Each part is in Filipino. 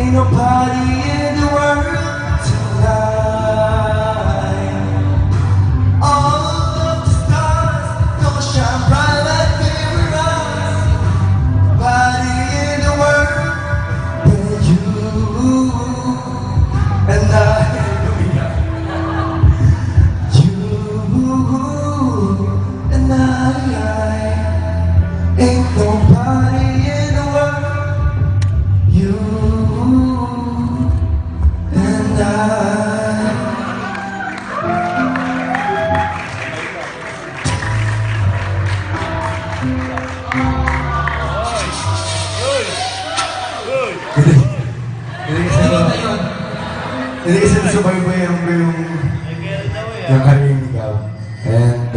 Ain't nobody in the world tonight. All of the stars gonna shine bright like they were us. Nobody in the world but you and I. Ain't nobody in the world, you and I. Hindi kasi nasubaybayan ko yung career ni Gab. And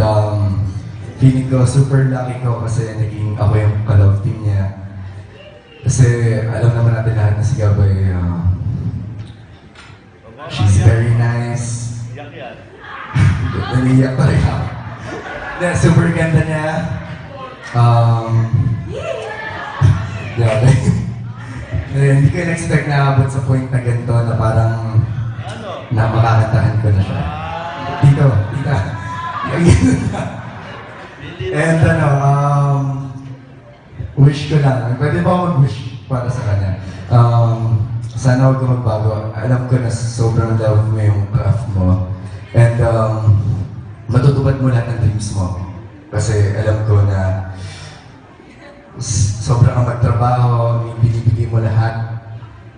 feeling ko super lucky ko kasi naging ako yung ka-love team niya. Kasi alam naman natin lahat na si Gab ay she's very nice. Naniyak pa rin ako. Super ganda niya. Grabe. Hindi ko in-expect na abot sa point na ganito na parang na makakantahan ko na siya. Tito, tita. And wish ko lang. Pwede ba ako mag-wish para sa kanya? Sana huwag ka magbago. Alam ko na sobrang love mo yung craft mo. And matutupad mo lahat ng dreams mo. Kasi alam ko na sobrang kang magtrabaho, binibigay mo lahat.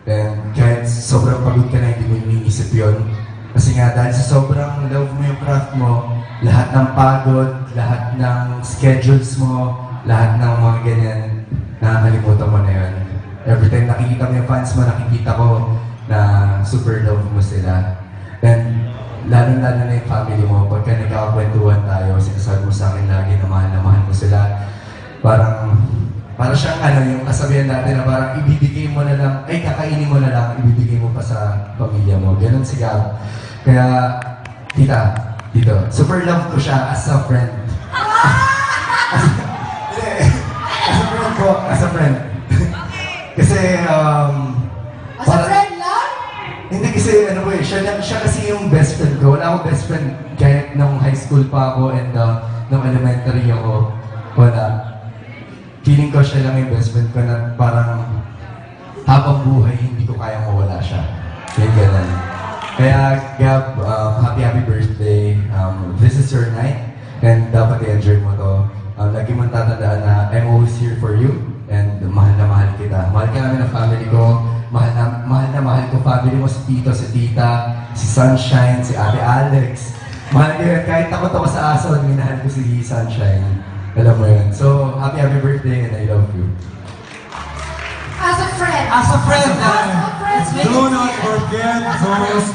And kahit sobrang pagod ka na, hindi mo iniisip yun. Kasi nga, dahil sa sobrang love mo yung craft mo, lahat ng pagod, lahat ng schedules mo, lahat ng mga ganyan, nakakalimutan mo na yun. Every time nakikita mo yung fans mo, nakikita ko na super love mo sila. And lalo-lalo na yung family mo, pagka nagkakakwentuhan tayo, sinasabi mo sa akin lagi na mahal mo sila. Parang siyang yung kasabihan natin na parang ibibigay mo na lang, ay kakainin mo na lang, ibibigay mo pa sa pamilya mo. Ganon si Gab. Kaya, tita, dito, super love ko siya as a friend. As a friend. Kasi, as a friend lang? Hindi kasi, siya kasi yung best friend ko. Wala akong best friend kahit nung high school pa ako and nung elementary ako. Wala. Feeling ko siya lang yung best friend ko na parang habang buhay, hindi ko kayang mawala siya. Kaya ganun. Kaya, Gab, happy birthday. This is your night. And dapat i-enjoy mo to. Lagi mong tatandaan na I'm always here for you. And mahal na mahal kita. Mahal ka namin ng family ko. Mahal ko family mo, si Tito, si Tita, si Sunshine, si Ate Alex. Mahal ko yun. Kahit takot ako sa aso, minahal ko si Sunshine. Alam mo yun. So, happy birthday and I love you. As a friend. As a friend, As a friend. do not forget those